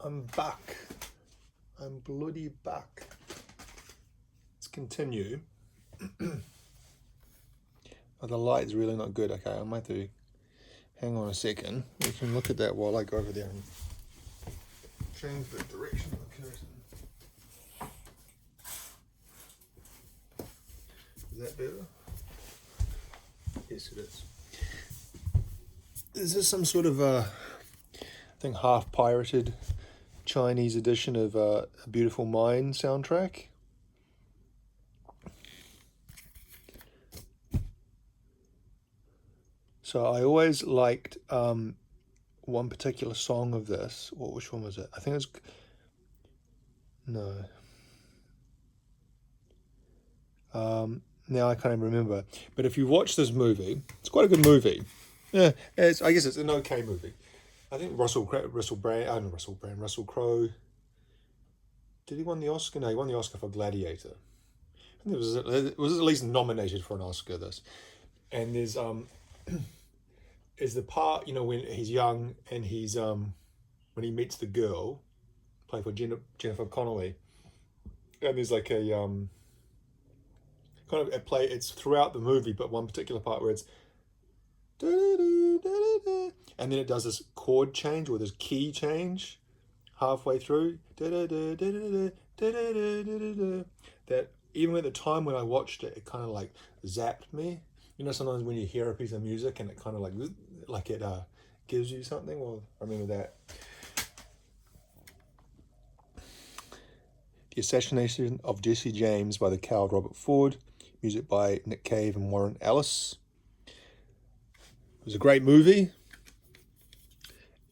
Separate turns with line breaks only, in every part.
I'm back. I'm bloody back. Let's continue. Oh, the light's really not good. Okay, I might have to hang on a second. We can look at that while I go over there and change the direction of the curtain. Is that better? Yes, it is. Is this some sort of I think half pirated Chinese edition of A Beautiful Mind soundtrack? So I always liked one particular song of this. Which one was it? I think it was... No. Now I can't even remember. But if you watch this movie, it's quite a good movie. Yeah, I guess it's an okay movie. I think Russell Crowe. Did he win the Oscar? No, he won the Oscar for Gladiator. I think it was at least nominated for an Oscar. This, and there's is the part when he's young and he's when he meets the girl, played for Jennifer Connelly, and there's like a kind of a play. It's throughout the movie, but one particular part where it's and then it does this chord change or this key change halfway through. That even at the time when I watched it, it kind of like zapped me. Sometimes when you hear a piece of music and it kind of like it gives you something. Well, I remember that. The Assassination of Jesse James by the coward Robert Ford. Music by Nick Cave and Warren Ellis. It was a great movie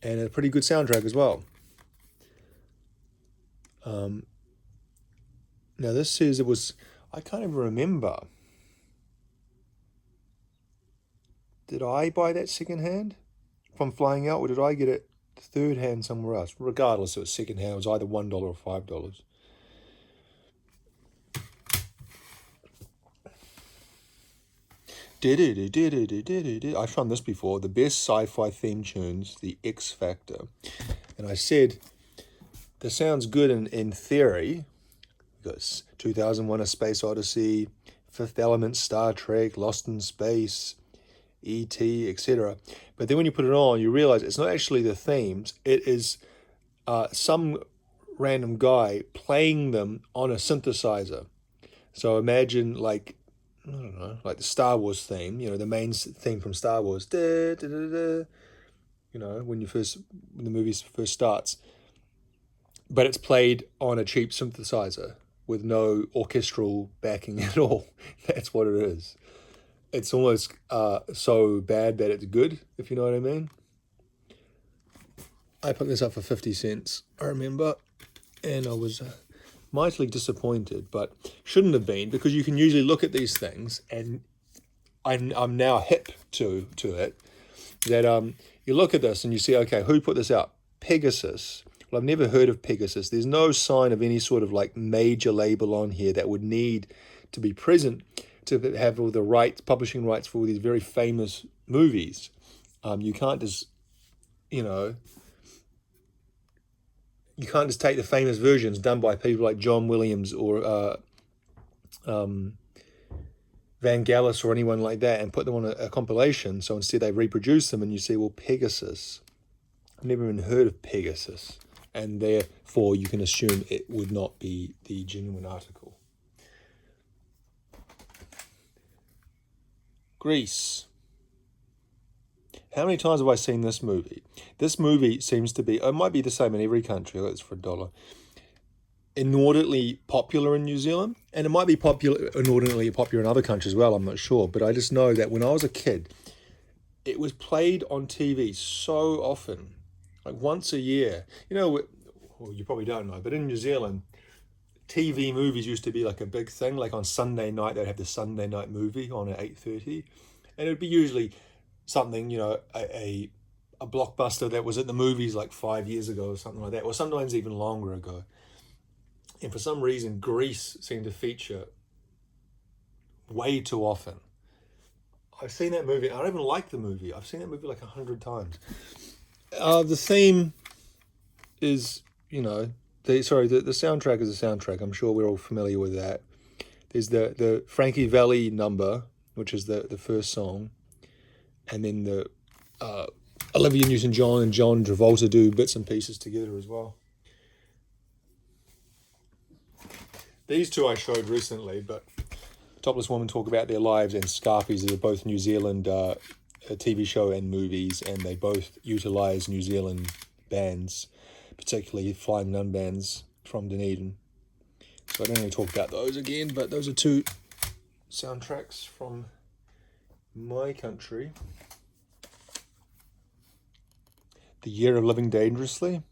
and a pretty good soundtrack as well. Now this says it was, I can't even remember. Did I buy that secondhand from Flying Out, or did I get it third hand somewhere else? Regardless, it was secondhand. It was either $1 or $5. I've found this before. The best sci-fi theme tunes, The X Factor. And I said, this sounds good in theory. Because 2001: A Space Odyssey, Fifth Element, Star Trek, Lost in Space, E.T., etc. But then when you put it on, you realize it's not actually the themes. It is some random guy playing them on a synthesizer. So imagine I don't know, like the Star Wars theme, the main theme from Star Wars, when the movie first starts. But it's played on a cheap synthesizer with no orchestral backing at all. That's what it is. It's almost so bad that it's good, if you know what I mean. I picked this up for 50 cents, I remember, and I was mightily disappointed, but shouldn't have been, because you can usually look at these things, and I'm now hip to it, that you look at this and you see, okay, who put this out? Pegasus. Well, I've never heard of Pegasus. There's no sign of any sort of major label on here that would need to be present to have all the rights, publishing rights for all these very famous movies. You can't just, you can't just take the famous versions done by people like John Williams or Vangelis or anyone like that and put them on a compilation. So instead they reproduce them and you see, well, Pegasus. I've never even heard of Pegasus. And therefore you can assume it would not be the genuine article. Grease. How many times have I seen this movie? This movie seems to be, it might be the same in every country, it's for $1, inordinately popular in New Zealand, and it might be inordinately popular in other countries as well, I'm not sure, but I just know that when I was a kid, it was played on TV so often, like once a year. Well, you probably don't know, but in New Zealand, TV movies used to be like a big thing. Like on Sunday night, they'd have the Sunday night movie on at 8:30, and it'd be usually something, a blockbuster that was at the movies like 5 years ago or something like that, or sometimes even longer ago. And for some reason, Grease seemed to feature way too often. I've seen that movie. I don't even like the movie. I've seen that movie like 100 times. The theme is the soundtrack is a soundtrack. I'm sure we're all familiar with that. There's the Frankie Valli number, which is the first song, and then the Olivia Newton-John and John Travolta do bits and pieces together as well. These two I showed recently, but Topless Women talk about their lives, and Scarpies are both New Zealand TV show and movies, and they both utilize New Zealand bands, particularly Flying Nun bands from Dunedin. So I don't really talk about those again, but those are two soundtracks from my country. The Year of Living Dangerously.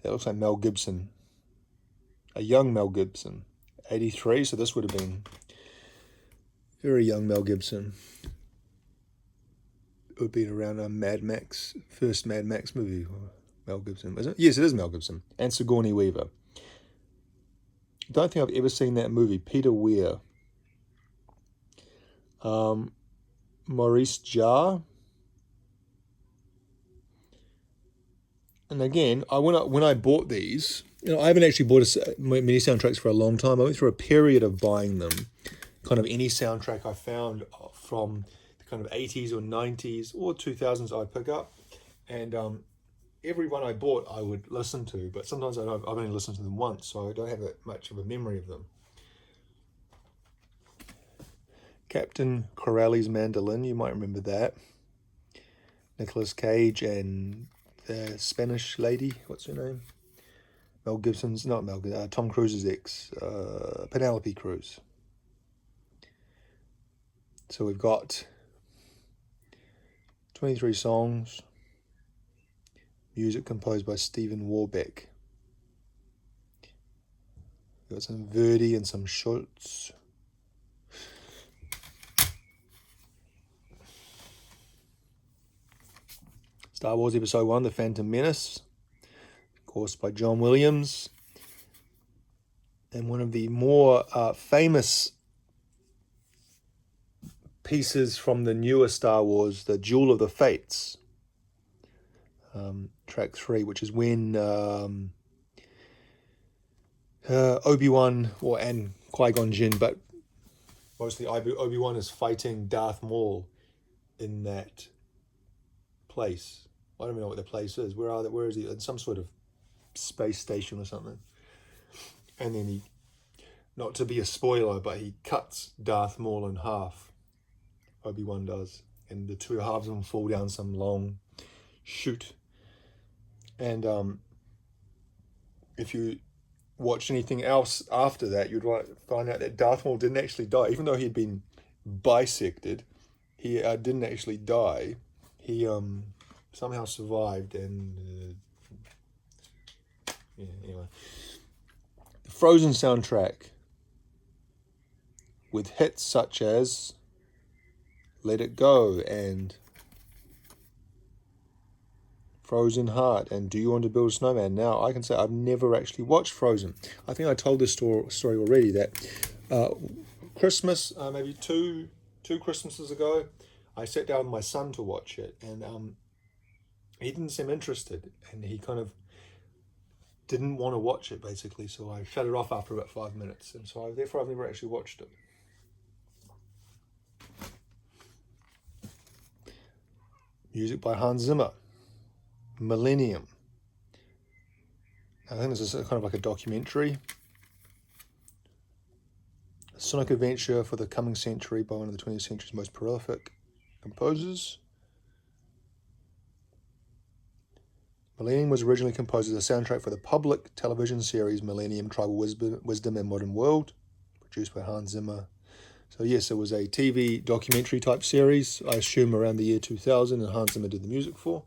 That looks like Mel Gibson. A young Mel Gibson. 83, so this would have been very young Mel Gibson. It would be around a Mad Max, first Mad Max movie. Mel Gibson, is it? Yes, it is Mel Gibson. And Sigourney Weaver. Don't think I've ever seen that movie. Peter Weir. Maurice Jarre. And again, when I bought these, I haven't actually bought many soundtracks for a long time. I went through a period of buying them. Kind of any soundtrack I found from the kind of 80s or 90s or 2000s I'd pick up. And every one I bought I would listen to, but sometimes I've only listened to them once, so I don't have much of a memory of them. Captain Corelli's Mandolin, you might remember that. Nicolas Cage and the Spanish lady, what's her name? Mel Gibson's, not Mel Gibson, Tom Cruise's ex, Penelope Cruz. So we've got 23 songs, music composed by Stephen Warbeck. We've got some Verdi and some Schultz. Star Wars Episode 1, The Phantom Menace, of course by John Williams. And one of the more famous pieces from the newer Star Wars, the Duel of the Fates, track 3, which is when Obi-Wan, and Qui-Gon Jinn, but mostly Obi-Wan is fighting Darth Maul in that place. I don't even know what the place is. Where is he? In some sort of space station or something. And then he, not to be a spoiler, but he cuts Darth Maul in half. Obi-Wan does. And the two halves of them fall down some long chute. And if you watch anything else after that, you'd find out that Darth Maul didn't actually die. Even though he'd been bisected, he didn't actually die. He somehow survived, and anyway. The Frozen soundtrack, with hits such as Let It Go and Frozen Heart and Do You Want to Build a Snowman? Now, I can say I've never actually watched Frozen. I think I told this story already, that Christmas, maybe two Christmases ago, I sat down with my son to watch it, and he didn't seem interested, and he kind of didn't want to watch it, basically, so I shut it off after about 5 minutes, and so therefore I've never actually watched it. Music by Hans Zimmer. Millennium. I think this is kind of like a documentary. A Sonic Adventure for the Coming Century by one of the 20th century's most prolific composers. Millennium was originally composed as a soundtrack for the public television series Millennium, Tribal Wisdom and Modern World, produced by Hans Zimmer. So yes, it was a TV documentary type series, I assume around the year 2000, and Hans Zimmer did the music for.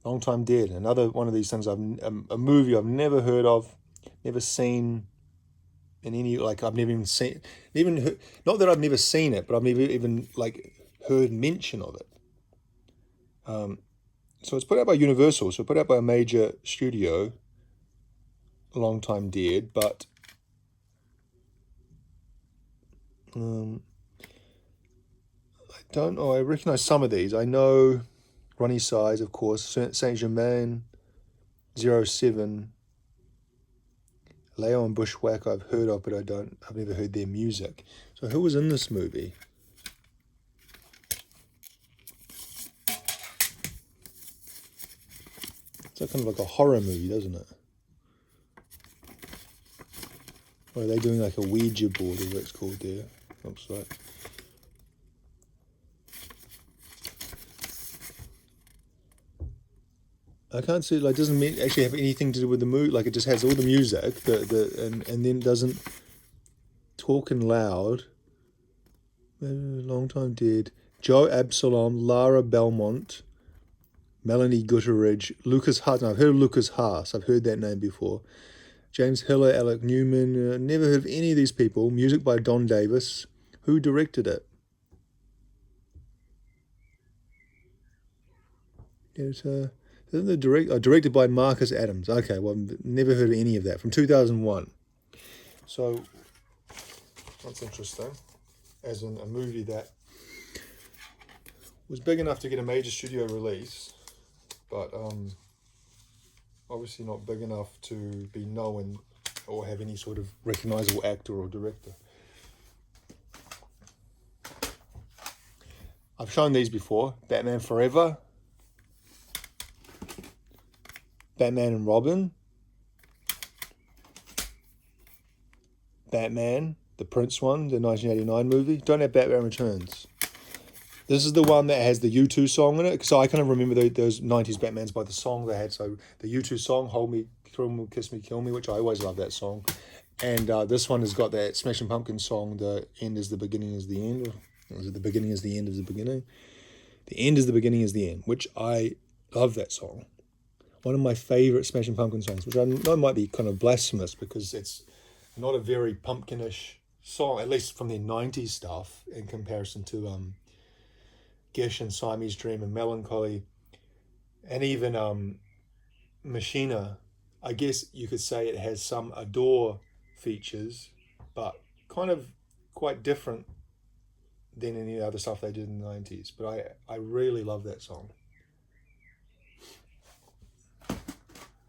Long Time Dead, another one of these things, a movie I've never heard of, never seen in any, I've never even seen, not that I've never seen it, but I've never even heard mention of it. So it's put out by Universal, so put out by a major studio, Long Time Dead, but I don't know. I recognize some of these. I know Ronnie Size, of course, Saint Germain, 07, Leo and Bushwhack I've heard of, but I've never heard their music. So who was in this movie? It's kind of like a horror movie, doesn't it? Or are they doing like a Ouija board, or what it's called there? Looks like. I can't see. Like, doesn't actually have anything to do with the movie. Like, it just has all the music, and then doesn't talk in loud. Long time dead. Joe Absalom, Lara Belmont, Melanie Gutteridge, Lucas Haas. Now, I've heard of Lucas Haas. I've heard that name before. James Hiller, Alec Newman. Never heard of any of these people. Music by Don Davis. Who directed it? Isn't the directed by Marcus Adams? Okay, well, I've never heard of any of that. From 2001. So, that's interesting. As in a movie that was big enough to get a major studio release, but obviously not big enough to be known or have any sort of recognizable actor or director. I've shown these before. Batman Forever, Batman and Robin, Batman, the Prince one, the 1989 movie. Don't have Batman Returns. This is the one that has the U2 song in it. So I kind of remember those 90s Batmans by the song they had. So the U2 song, Hold Me, Thrill Me, Kiss Me, Kill Me, which I always love that song. And this one has got that Smashing Pumpkins song, The End is the Beginning is the End. Or is it The Beginning is the End is the Beginning? The End is the Beginning is the End, which I love that song. One of my favourite Smashing Pumpkins songs, which I know might be kind of blasphemous because it's not a very pumpkinish song, at least from their 90s stuff, in comparison to Gish and Siamese Dream and Melancholy, and even Machina. I guess you could say it has some Adore features, but kind of quite different than any other stuff they did in the 90s. But I really love that song.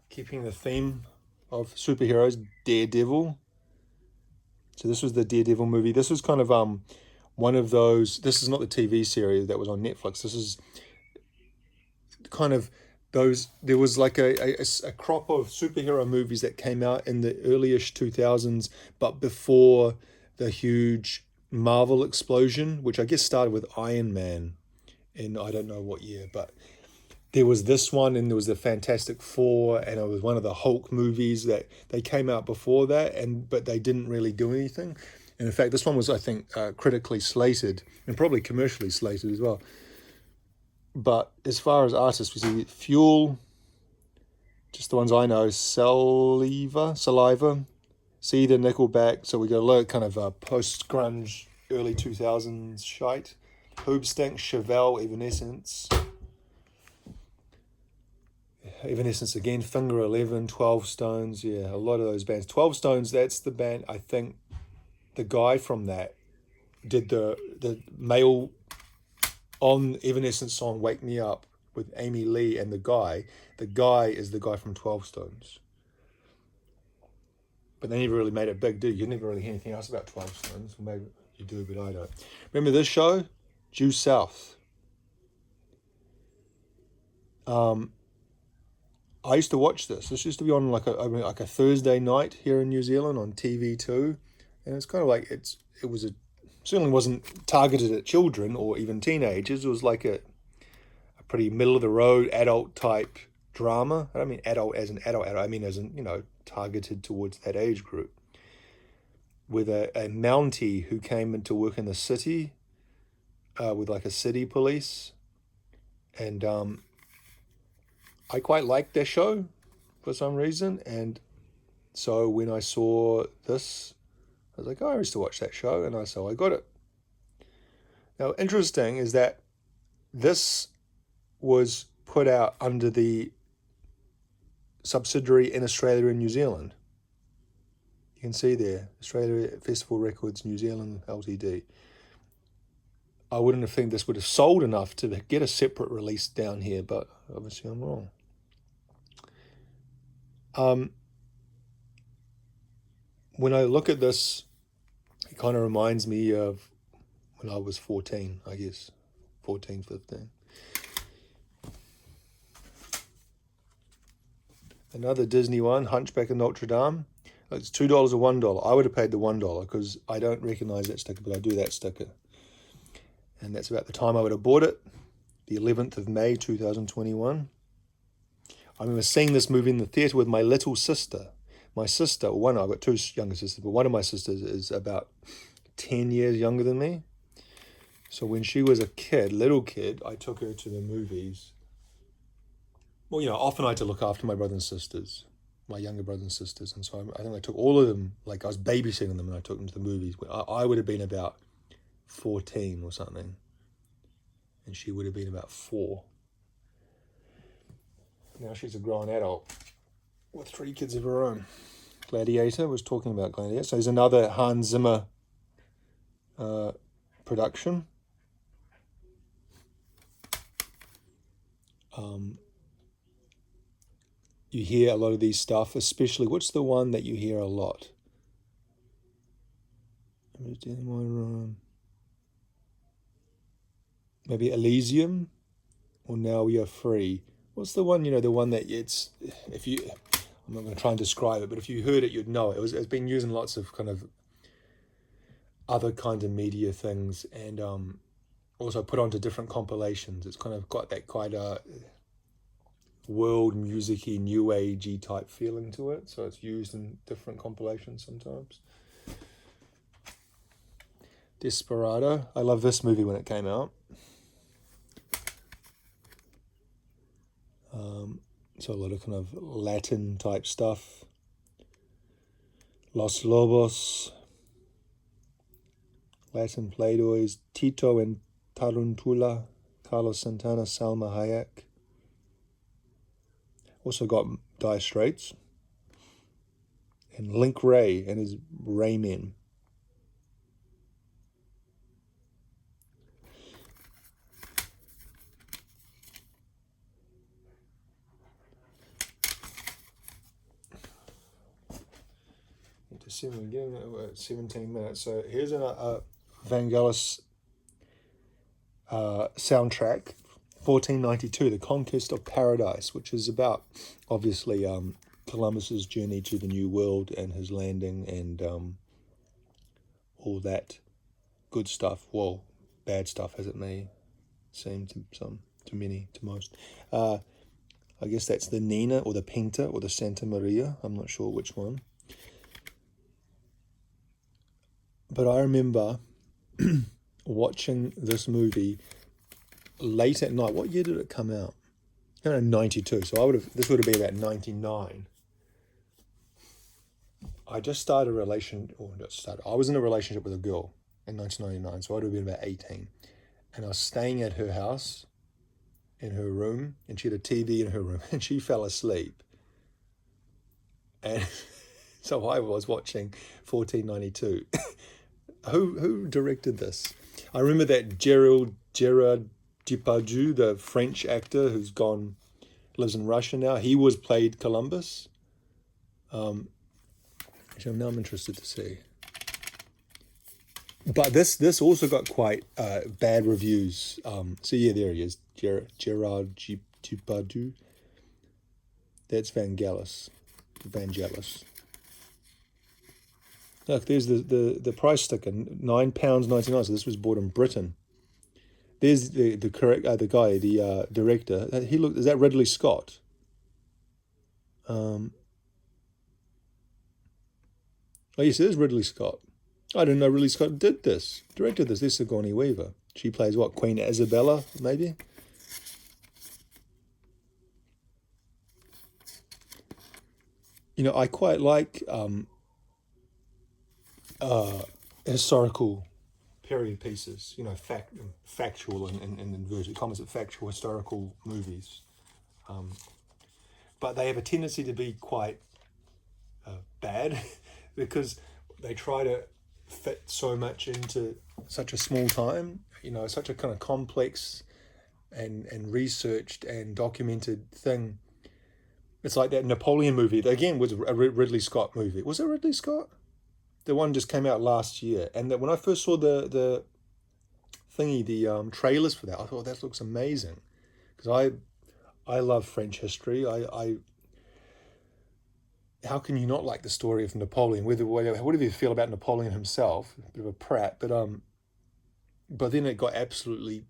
Keeping the theme of superheroes, Daredevil. So this was the Daredevil movie. This was kind of one of those. This is not the TV series that was on Netflix. This is kind of those. There was like a crop of superhero movies that came out in the early-ish 2000s, but before the huge Marvel explosion, which I guess started with Iron Man in I don't know what year, but there was this one, and there was the Fantastic Four, and it was one of the Hulk movies that they came out before that, but they didn't really do anything. And in fact, this one was, I think, critically slated and probably commercially slated as well. But as far as artists, we see Fuel, just the ones I know, Saliva, Seether, Nickelback. So we got a lot of kind of post-grunge, early 2000s shite. Hoobstink, Chevelle, Evanescence again, Finger 11, 12 Stones, yeah, a lot of those bands. 12 Stones, that's the band, I think the guy from that did the male on Evanescence song Wake Me Up with Amy Lee, and the guy is the guy from 12 Stones. But they never really made it big, do you? You never really hear anything else about 12 Stones. Maybe you do, but I don't. Remember this show? Due South. I used to watch this. This used to be on like a Thursday night here in New Zealand on Pt.2, and it's kind of like it certainly wasn't targeted at children or even teenagers. It was like a pretty middle of the road adult type drama. I don't mean adult as an adult. I mean as in targeted towards that age group. With a Mountie who came into work in the city, with like a city police, and I quite liked their show for some reason, and so when I saw this, I was like, oh, I used to watch that show, and so I got it. Now, interesting is that this was put out under the subsidiary in Australia and New Zealand. You can see there, Australia Festival Records New Zealand Ltd. I wouldn't have think this would have sold enough to get a separate release down here, but obviously I'm wrong. When I look at this, it kind of reminds me of when I was 14, I guess. 14, 15. Another Disney one, Hunchback of Notre Dame. It's $2 or $1. I would have paid the $1 because I don't recognize that sticker, but I do that sticker. And that's about the time I would have bought it, the 11th of May, 2021. I remember seeing this movie in the theatre with my little sister. My sister, I've got two younger sisters, but one of my sisters is about 10 years younger than me. So when she was a kid, little kid, I took her to the movies. Well, often I had to look after my brothers and sisters, my younger brothers and sisters. And so I think I took all of them, like I was babysitting them and I took them to the movies. I would have been about 14 or something. And she would have been about 4. Now she's a grown adult with 3 kids of her own. Gladiator, was talking about Gladiator. So there's another Hans Zimmer production. You hear a lot of these stuff, especially, what's the one that you hear a lot? Maybe Elysium, or Now We Are Free. What's the one, the one that I'm not going to try and describe it, but if you heard it, you'd know it. It's been used in lots of kind of other kind of media things, and also put onto different compilations. It's kind of got that quite world music-y, new agey type feeling to it, so it's used in different compilations sometimes. Desperado, I love this movie when it came out. So a lot of kind of Latin type stuff. Los Lobos, Latin Playboys, Tito and Tarantula, Carlos Santana, Salma Hayek. Also got Dire Straits. And Link Ray and his Raymen. Into 17 minutes. So here's a Vangelis soundtrack. 1492, The Conquest of Paradise, which is about, obviously, Columbus's journey to the New World and his landing and all that good stuff. Well, bad stuff, as it may seem to some, to many, to most. I guess that's the Nina or the Pinta or the Santa Maria. I'm not sure which one. But I remember watching this movie late at night. What year did it come out? 92. So this would have been about 99. I just started I was in a relationship with a girl in 1999, so I would have been about 18. And I was staying at her house in her room, and she had a TV in her room, and she fell asleep. And so I was watching 1492. Who directed this? I remember that Gerard Depardieu, the French actor who's lives in Russia now. He played Columbus. Which now I'm interested to see. But this also got quite bad reviews. So yeah, there he is, Gerard Depardieu. That's Vangelis. Look, there's the price sticker, £9.99. So this was bought in Britain. There's the guy, the director. Is that Ridley Scott? Oh yes, it is Ridley Scott. I didn't know Ridley Scott directed this. This is Sigourney Weaver. She plays what, Queen Isabella, maybe? I quite like historical period pieces, factual and inverted commas, factual historical movies. But they have a tendency to be quite bad because they try to fit so much into such a small time. Such a kind of complex and researched and documented thing. It's like that Napoleon movie. That again was a Ridley Scott movie. Was it Ridley Scott? The one just came out last year, and that when I first saw the thingy, the trailers for that, I thought that looks amazing because I love French history. I how can you not like the story of Napoleon? Whatever you feel about Napoleon himself, a bit of a prat, but then it got absolutely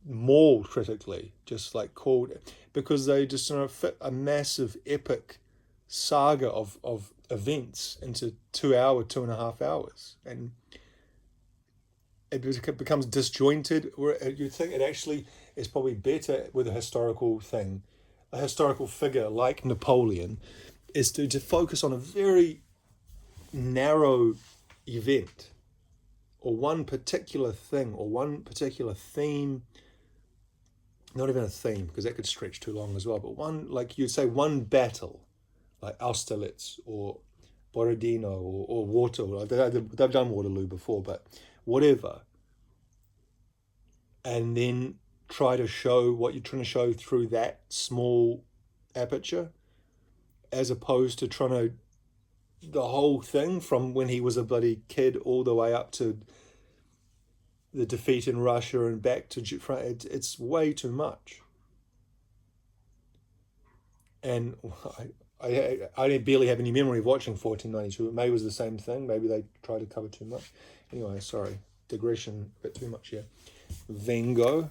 mauled critically, just like called because they just fit a massive epic saga of events into 2 hour, 2.5 hours, and it becomes disjointed. Where you think it actually is probably better with a historical thing, a historical figure like Napoleon, is to focus on a very narrow event or one particular thing or one particular theme. Not even a theme, because that could stretch too long as well, but one, like you'd say, one battle, like Austerlitz or Borodino or Waterloo. They've done Waterloo before, but whatever. And then try to show what you're trying to show through that small aperture, as opposed to trying to the whole thing from when he was a bloody kid all the way up to the defeat in Russia and back to it's way too much. And I barely have any memory of watching 1492. Maybe it was the same thing. Maybe they tried to cover too much. Anyway, sorry, digression a bit too much here. Van Gogh,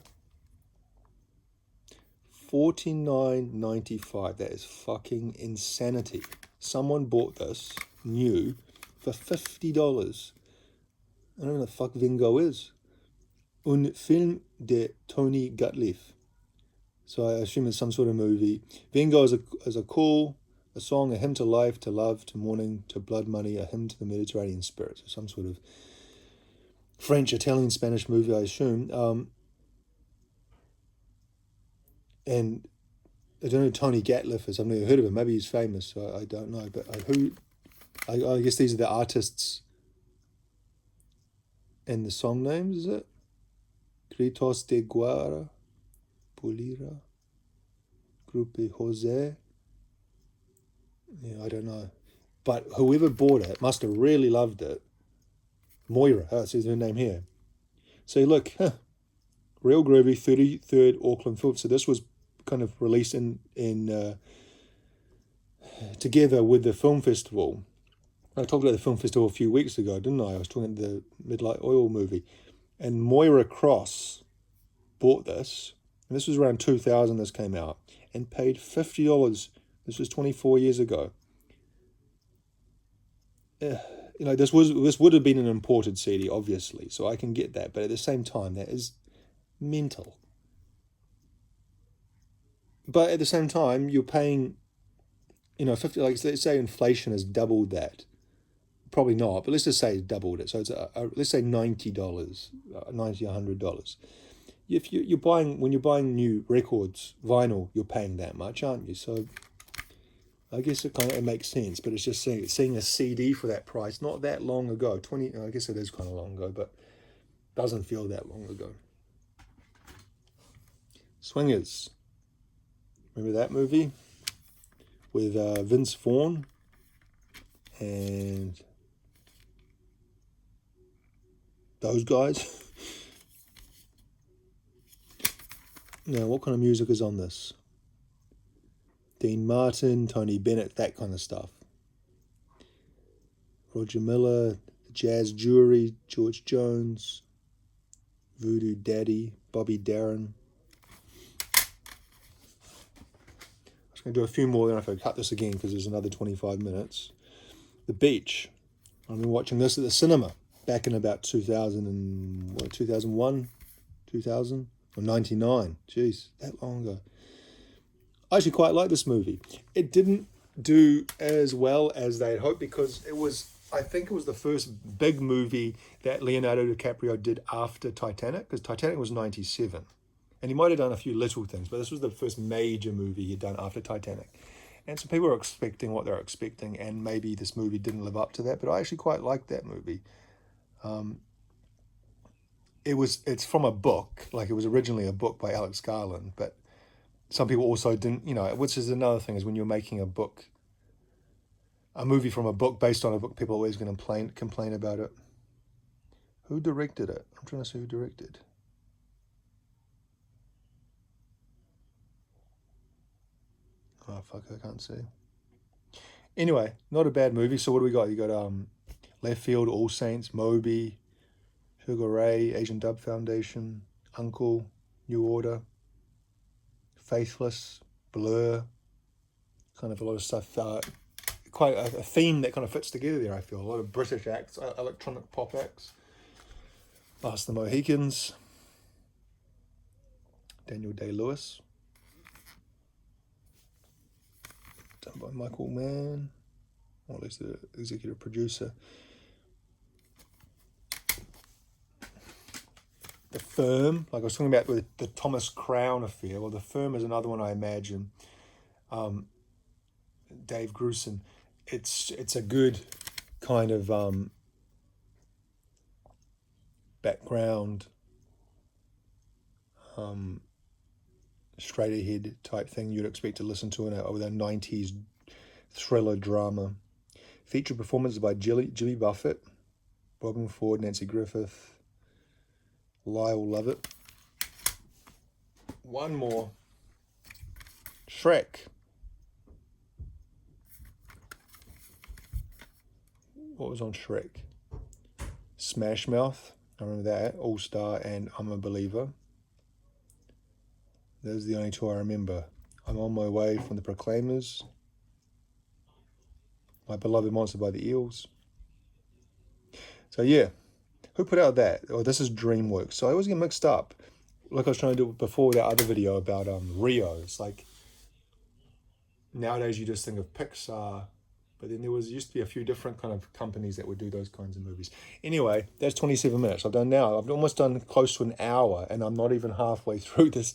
49.95. That is fucking insanity. Someone bought this new for $50. I don't know what the fuck Van Gogh is. Un film de Tony Gutliff. So I assume it's some sort of movie. Van Gogh is a call, a song, a hymn to life, to love, to mourning, to blood money, a hymn to the Mediterranean spirit. So some sort of French, Italian, Spanish movie, I assume. And I don't know who Tony Gatliff is. I've never heard of him. Maybe he's famous. So I don't know. But I guess these are the artists and the song names, is it? Gritos de Guara, Pulira, Grupo Jose. Yeah, I don't know. But whoever bought it must have really loved it. Moira, it says her name here. So look, real groovy, 33rd Auckland Film. So this was kind of released in together with the film festival. I talked about the film festival a few weeks ago, didn't I? I was talking about the Midnight Oil movie. And Moira Cross bought this, and this was around 2000 this came out, and paid $50. This was 24 years ago. This would have been an imported CD, obviously, so I can get that, but at the same time, that is mental. But at the same time, you're paying, 50, like let's say inflation has doubled that. Probably not, but let's just say it's doubled it. So it's let's say $90, $100. If you're buying, when you're buying new records, vinyl, you're paying that much, aren't you? So I guess it makes sense, but it's just seeing a CD for that price not that long ago. I guess it is kind of long ago, but doesn't feel that long ago. Swingers. Remember that movie with Vince Vaughn and those guys? Now, what kind of music is on this? Dean Martin, Tony Bennett, that kind of stuff. Roger Miller, the Jazz Jury, George Jones, Voodoo Daddy, Bobby Darin. I'm just going to do a few more, then I have to cut this again because there's another 25 minutes. The Beach. I've been watching this at the cinema back in about 2001, 2000, or 99. Jeez, that long ago. I actually quite like this movie. It didn't do as well as they had hoped because I think it was the first big movie that Leonardo DiCaprio did after Titanic, because Titanic was 97. And he might have done a few little things, but this was the first major movie he'd done after Titanic. And so people are expecting what they're expecting, and maybe this movie didn't live up to that, but I actually quite liked that movie. It's from a book, like it was originally a book by Alex Garland, but some people also didn't, which is another thing, is when you're making a movie from a book based on a book, people are always going to complain about it. Who directed it? I'm trying to see who directed. Oh, fuck, I can't see. Anyway, not a bad movie. So what do we got? You got Left Field, All Saints, Moby, Sugar Ray, Asian Dub Foundation, Uncle, New Order, Faithless, Blur, kind of a lot of stuff. Quite a theme that kind of fits together there, I feel. A lot of British acts, electronic pop acts. Last the Mohicans, Daniel Day-Lewis, done by Michael Mann, or at least the executive producer. The Firm, like I was talking about with the Thomas Crown affair. Well, The Firm is another one I imagine. Dave Grusin. It's a good kind of background, straight ahead type thing you'd expect to listen to with a 90s thriller drama. Feature performances by Jimmy Buffett, Robin Ford, Nancy Griffith, Lyle Lovett. One more. Shrek. What was on Shrek? Smash Mouth. I remember that. All Star and I'm a Believer. Those are the only two I remember. I'm on my way from the Proclaimers. My Beloved Monster by the Eels. So yeah, who put out that? Oh, this is DreamWorks. So I always get mixed up. Like I was trying to do before that other video about Rio. It's like nowadays you just think of Pixar, but then used to be a few different kind of companies that would do those kinds of movies. Anyway, that's 27 minutes. I've almost done close to an hour, and I'm not even halfway through this.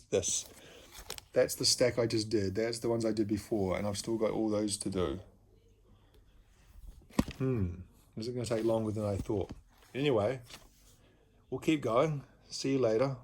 That's the stack I just did. That's the ones I did before, and I've still got all those to do. Is it going to take longer than I thought? Anyway, we'll keep going. See you later.